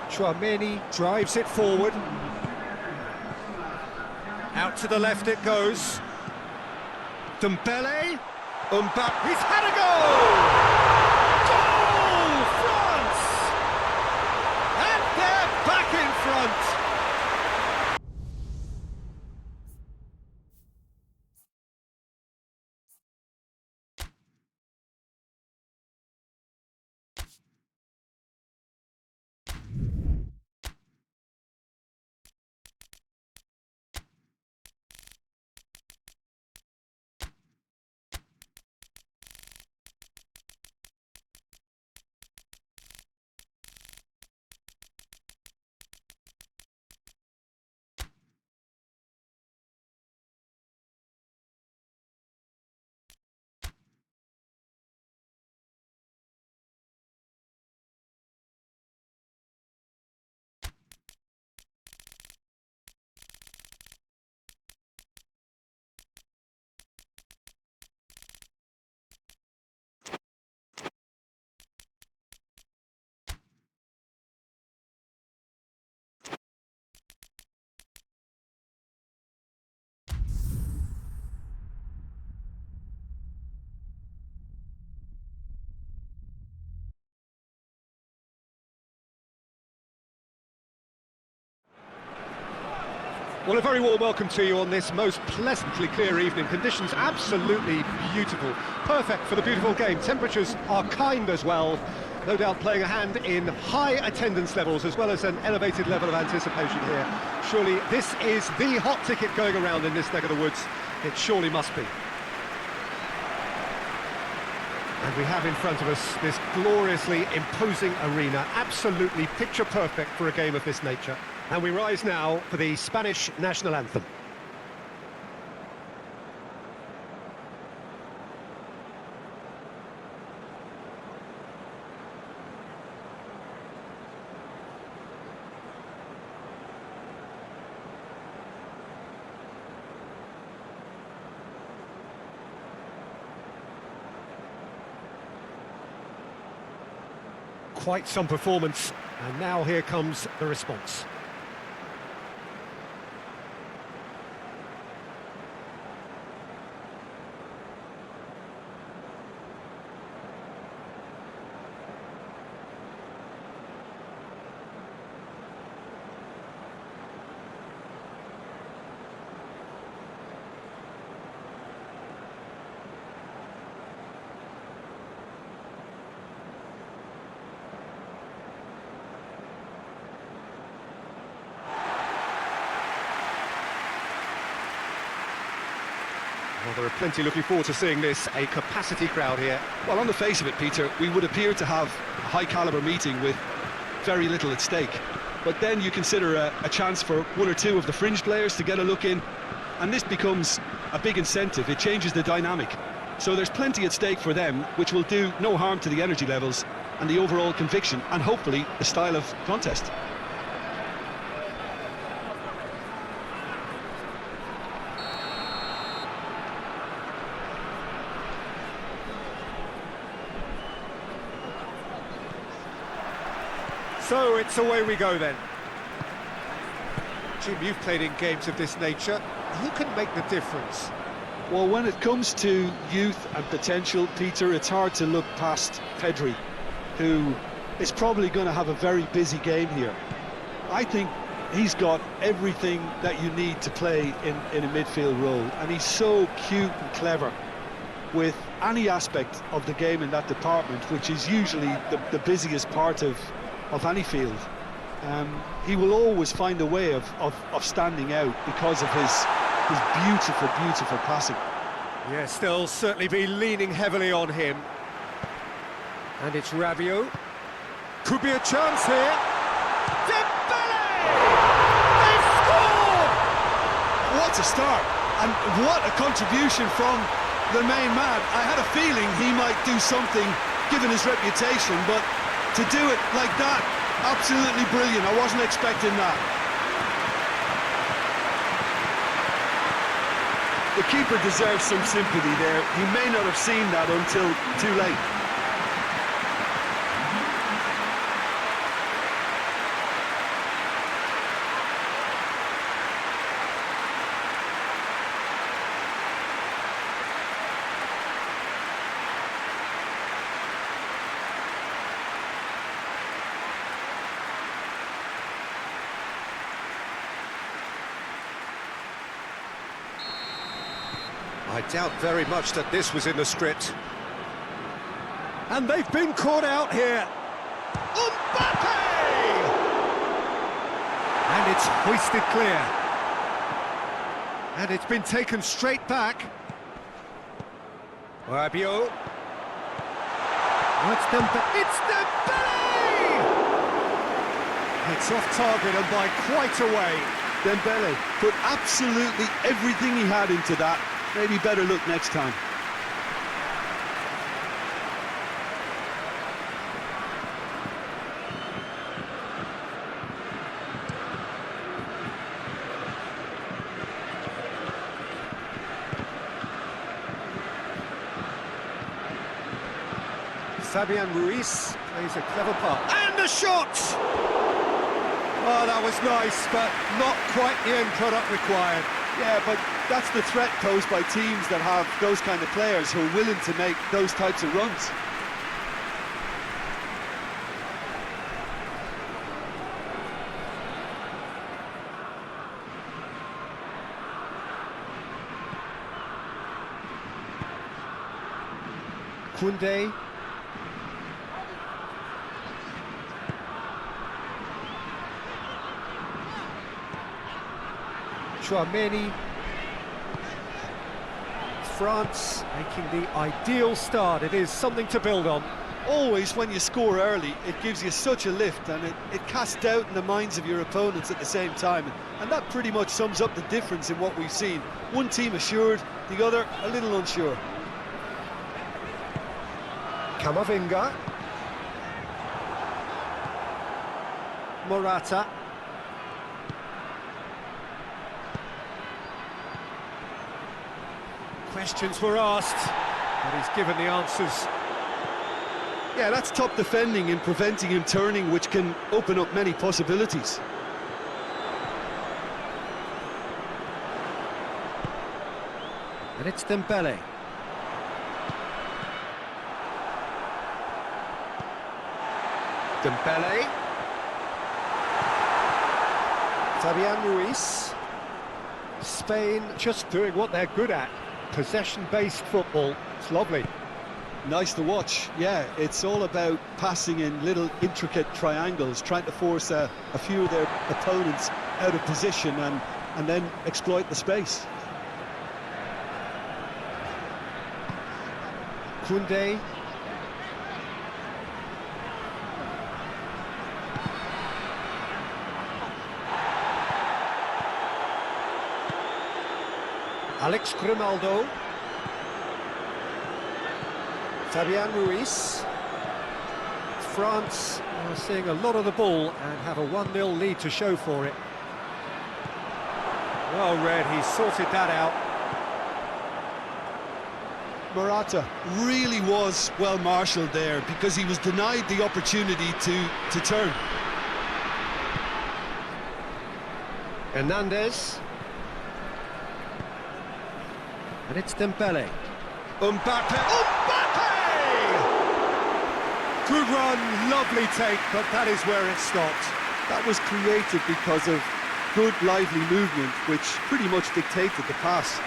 Chouameni drives it forward. Out to the left it goes. Dembele. Mbappe. He's had a goal! Goal! France! And they're back in front. Well, a very warm welcome to you on this most pleasantly clear evening. Conditions absolutely beautiful, perfect for the beautiful game. Temperatures are kind as well, no doubt playing a hand in high attendance levels as well as an elevated level of anticipation here. Surely this is the hot ticket going around in this neck of the woods. It surely must be. And we have in front of us this gloriously imposing arena, absolutely picture perfect for a game of this nature. And we rise now for the Spanish national anthem. Quite some performance, and now here comes the response. Well, there are plenty looking forward to seeing this, a capacity crowd here. Well, on the face of it, Peter, we would appear to have a high-caliber meeting with very little at stake. But then you consider a chance for one or two of the fringe players to get a look in, and this becomes a big incentive. It changes the dynamic. So there's plenty at stake for them, which will do no harm to the energy levels and the overall conviction, and hopefully the style of contest. So it's away we go then. Jim, you've played in games of this nature. Who can make the difference? Well, when it comes to youth and potential, Peter, it's hard to look past Pedri, who is probably going to have a very busy game here. I think he's got everything that you need to play in a midfield role, and he's so cute and clever with any aspect of the game in that department, which is usually the busiest part of any field. He will always find a way of standing out because of his beautiful passing. Yes, they'll certainly be leaning heavily on him. And it's Rabiot. Could be a chance here. Dembele! They've scored! What a start, and what a contribution from the main man. I had a feeling he might do something given his reputation, but to do it like that, absolutely brilliant. I wasn't expecting that. The keeper deserves some sympathy there. He may not have seen that until too late. I doubt very much that this was in the script. And they've been caught out here. Mbappe! And it's hoisted clear. And it's been taken straight back. Rabiot. Oh, it's Dembele! It's off target and by quite a way. Dembele put absolutely everything he had into that. Maybe better look next time. Fabian Ruiz plays a clever part. And a shot! Oh, that was nice, but not quite the end product required. Yeah, but that's the threat posed by teams that have those kind of players who are willing to make those types of runs. Koundé. Chouameni. France making the ideal start. It is something to build on. Always, when you score early, it gives you such a lift, and it casts doubt in the minds of your opponents at the same time. And that pretty much sums up the difference in what we've seen. One team assured, the other a little unsure. Camavinga. Morata. Questions were asked, but he's given the answers. Yeah, that's top defending and preventing him turning, which can open up many possibilities. And it's Dembele. Dembele. Fabian Ruiz. Spain just doing what they're good at. Possession-based football. It's lovely. Nice to watch. Yeah, it's all about passing in little intricate triangles, trying to force a few of their opponents out of position and then exploit the space. Koundé. Alex Grimaldo. Fabian Ruiz. France are seeing a lot of the ball and have a 1-0 lead to show for it. Well read, he sorted that out. Morata really was well marshalled there because he was denied the opportunity to turn. Hernandez. And it's Dembele. Mbappe. Good run, lovely take, but that is where it stopped. That was created because of good, lively movement, which pretty much dictated the pass.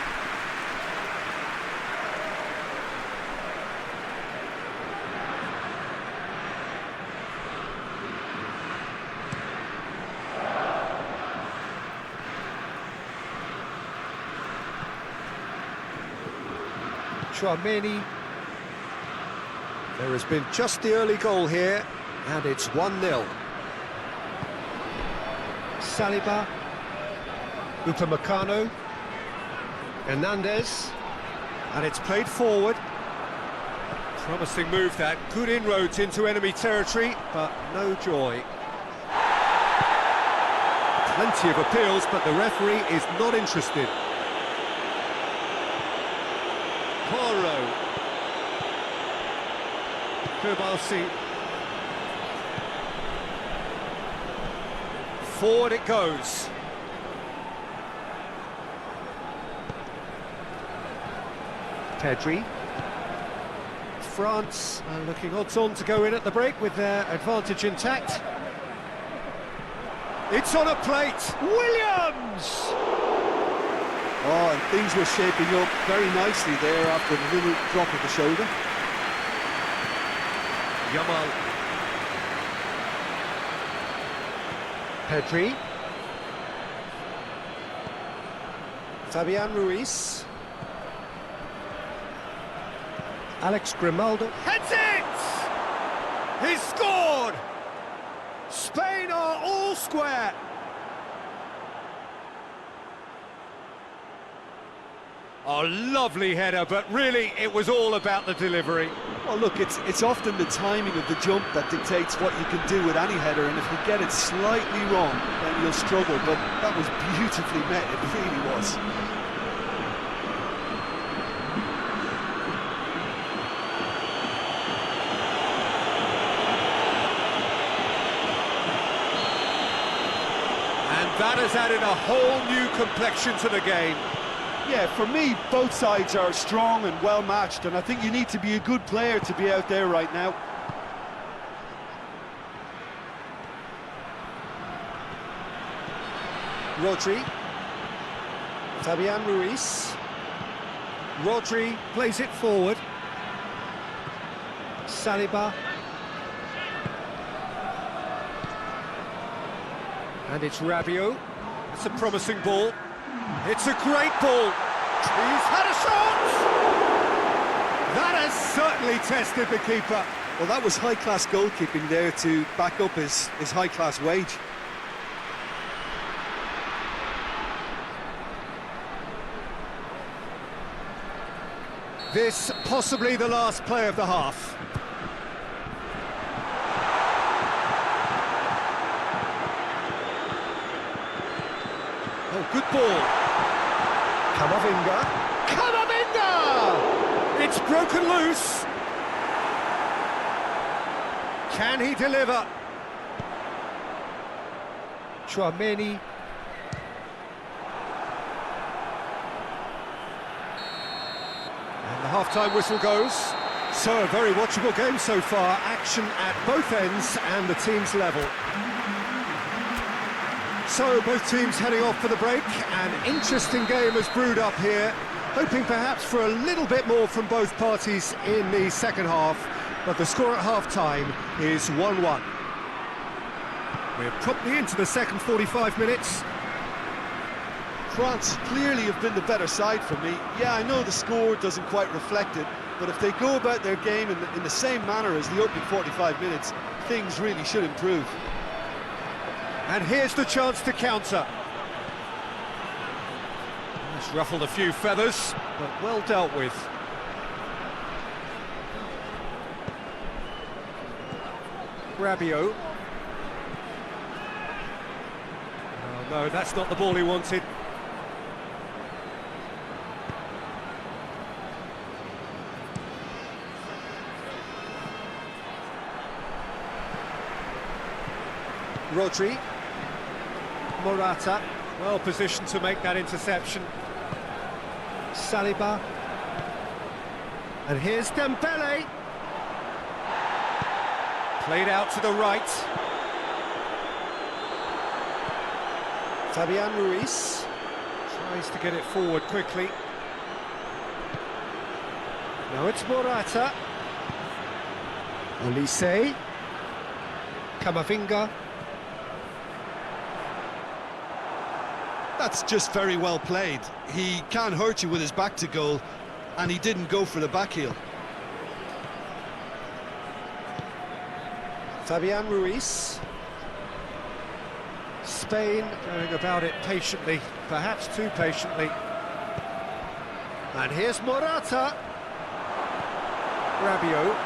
Chouameni. There has been just the early goal here, and it's 1-0. Saliba. Upamecano. Hernandez. And it's played forward. Promising move that. Good inroads into enemy territory, but no joy. Plenty of appeals, but the referee is not interested. Poro. Kubasi. Forward it goes. Pedri. France are looking odds-on to go in at the break with their advantage intact. It's on a plate. Williams! Oh, and things were shaping up very nicely there after the little drop of the shoulder. Yamal. Pedri. Fabian Ruiz. Alex Grimaldo. Heads it! He's scored! Spain are all square. Oh, lovely header, but really it was all about the delivery. Well, look, it's often the timing of the jump that dictates what you can do with any header, and if you get it slightly wrong, then you'll struggle, but that was beautifully met, it really was. And that has added a whole new complexion to the game. Yeah, for me, both sides are strong and well matched, and I think you need to be a good player to be out there right now. Rodri. Fabian Ruiz. Rodri plays it forward. Saliba. And it's Rabiot. It's a promising ball. It's a great ball. He's had a shot! That has certainly tested the keeper. Well, that was high-class goalkeeping there to back up his high-class wage. This possibly the last play of the half. Oh, good ball. Camavinga. Camavinga! It's broken loose. Can he deliver? Chouameni. And the half-time whistle goes. So, a very watchable game so far. Action at both ends and the team's level. So, both teams heading off for the break. An interesting game has brewed up here, hoping perhaps for a little bit more from both parties in the second half, but the score at half-time is 1-1. We're promptly into the second 45 minutes. France clearly have been the better side for me. Yeah, I know the score doesn't quite reflect it, but if they go about their game in the same manner as the opening 45 minutes, things really should improve. And here's the chance to counter. It's ruffled a few feathers, but well dealt with. Rabiot. Oh, no, that's not the ball he wanted. Rodri. Morata, well positioned to make that interception. Saliba. And here's Dembele. Played out to the right. Fabian Ruiz. Tries to get it forward quickly. Now it's Morata. Olise. Camavinga. That's just very well played. He can hurt you with his back to goal, and he didn't go for the back heel. Fabian Ruiz. Spain going about it patiently, perhaps too patiently. And here's Morata. Rabiot.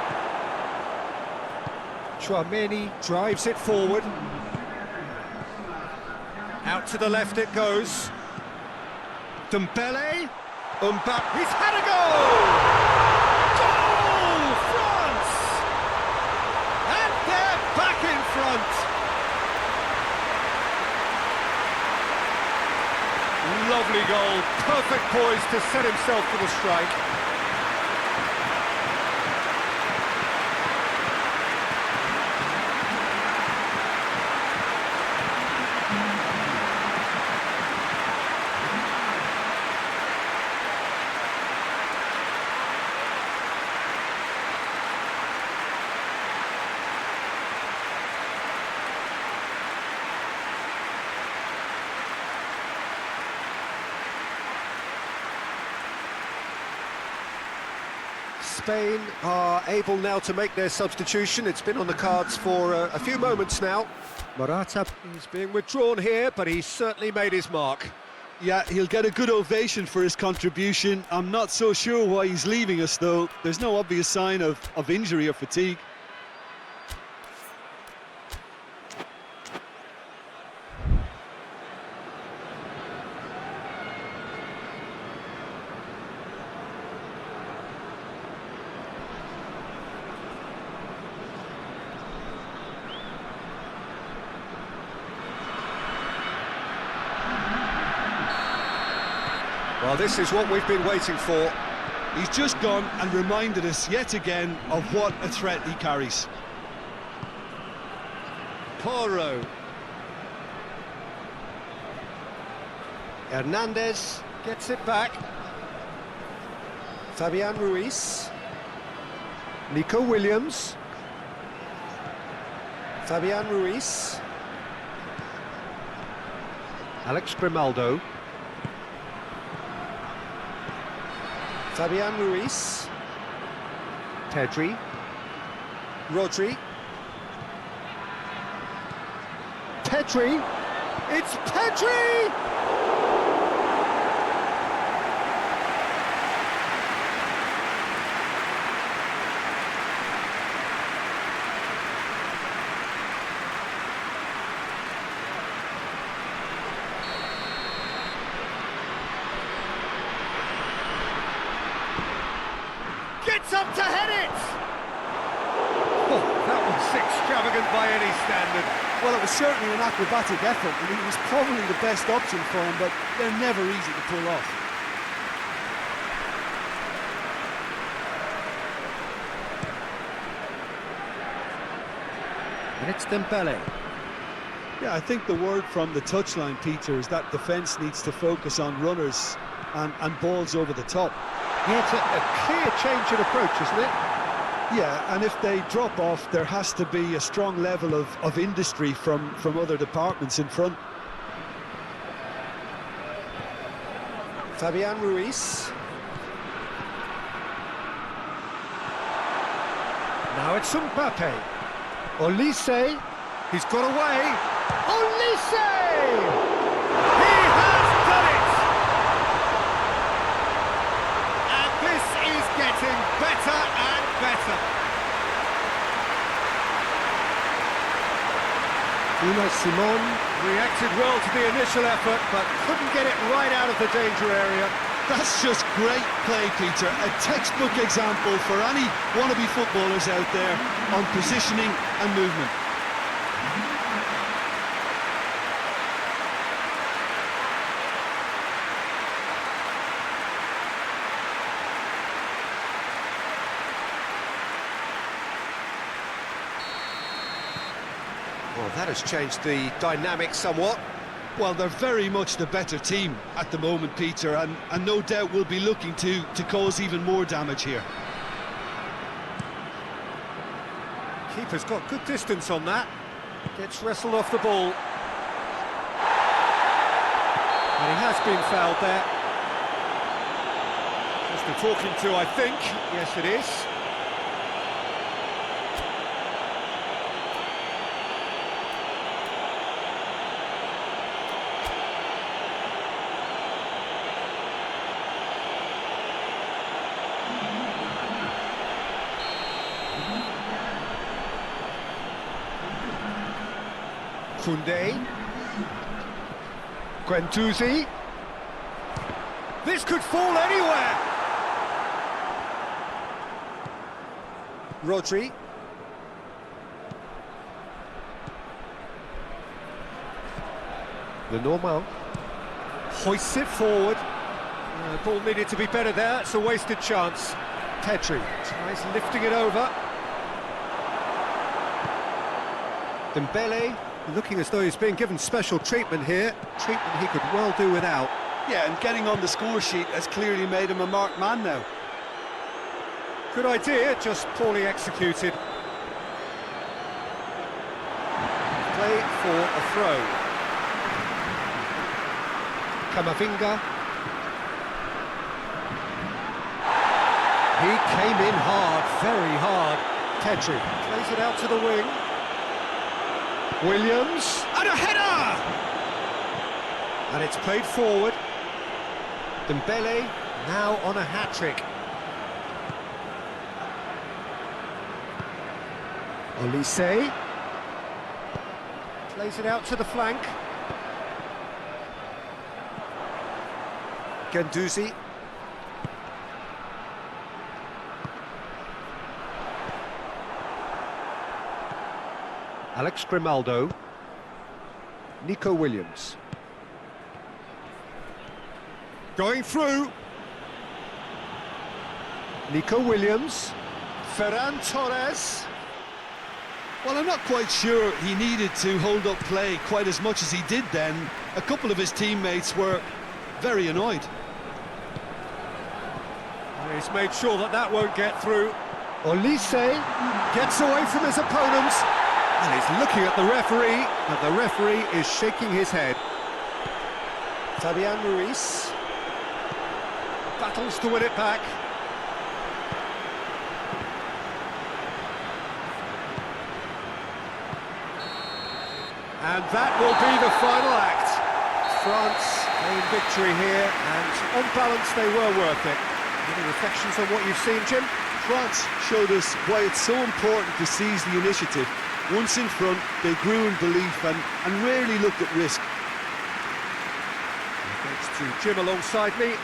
Chouameni drives it forward. Out to the left it goes. Dembele. Mbappe. He's had a goal! Goal! France! And they're back in front. Lovely goal. Perfect poise to set himself for the strike. Spain are able now to make their substitution. It's been on the cards for a few moments now. Morata is being withdrawn here, but he's certainly made his mark. Yeah, he'll get a good ovation for his contribution. I'm not so sure why he's leaving us, though. There's no obvious sign of injury or fatigue. Well, this is what we've been waiting for. He's just gone and reminded us yet again of what a threat he carries. Porro. Hernandez gets it back. Fabian Ruiz. Nico Williams. Fabian Ruiz. Alex Grimaldo. Fabian Ruiz. Pedri. Rodri. Pedri. It's Pedri! Gets up to head it! Oh, that was extravagant by any standard. Well, it was certainly an acrobatic effort, and it was probably the best option for him, but they're never easy to pull off. And it's Dembele. Yeah, I think the word from the touchline, Peter, is that defence needs to focus on runners and balls over the top. Yeah, it's a clear change in approach, isn't it? Yeah, and if they drop off, there has to be a strong level of industry from other departments in front. Fabian Ruiz. Now it's Mbappe. Olise. He's got away. Olise! He has done it! And this is getting better and better. Unai Simon reacted well to the initial effort, but couldn't get it right out of the danger area. That's just great play, Peter. A textbook example for any wannabe footballers out there on positioning and movement. Well, that has changed the dynamic somewhat. Well, they're very much the better team at the moment, Peter, and no doubt will be looking to cause even more damage here. Keeper's got good distance on that. Gets wrestled off the ball. And he has been fouled there. Just a talking to, I think. Yes, it is. Koundé. Guendouzi. This could fall anywhere. Rodri. Lenormand hoists it forward. The ball needed to be better there. It's a wasted chance. Pedri tries lifting it over. Dembele looking as though he's being given special treatment here. Treatment he could well do without. Yeah, and getting on the score sheet has clearly made him a marked man now. Good idea, just poorly executed. Play for a throw. Camavinga. He came in hard, very hard. Pedri plays it out to the wing. Williams, and a header! And it's played forward. Dembele now on a hat-trick. Olise plays it out to the flank. Guendouzi. Alex Grimaldo. Nico Williams. Going through. Nico Williams. Ferran Torres. Well, I'm not quite sure he needed to hold up play quite as much as he did then. A couple of his teammates were very annoyed. He's made sure that that won't get through. Olise gets away from his opponent. And he's looking at the referee, but the referee is shaking his head. Fabian Ruiz battles to win it back. And that will be the final act. France gained victory here, and on balance they were worth it. Any reflections on what you've seen, Jim? France showed us why it's so important to seize the initiative. Once in front, they grew in belief and rarely looked at risk. Thanks to Jim alongside me.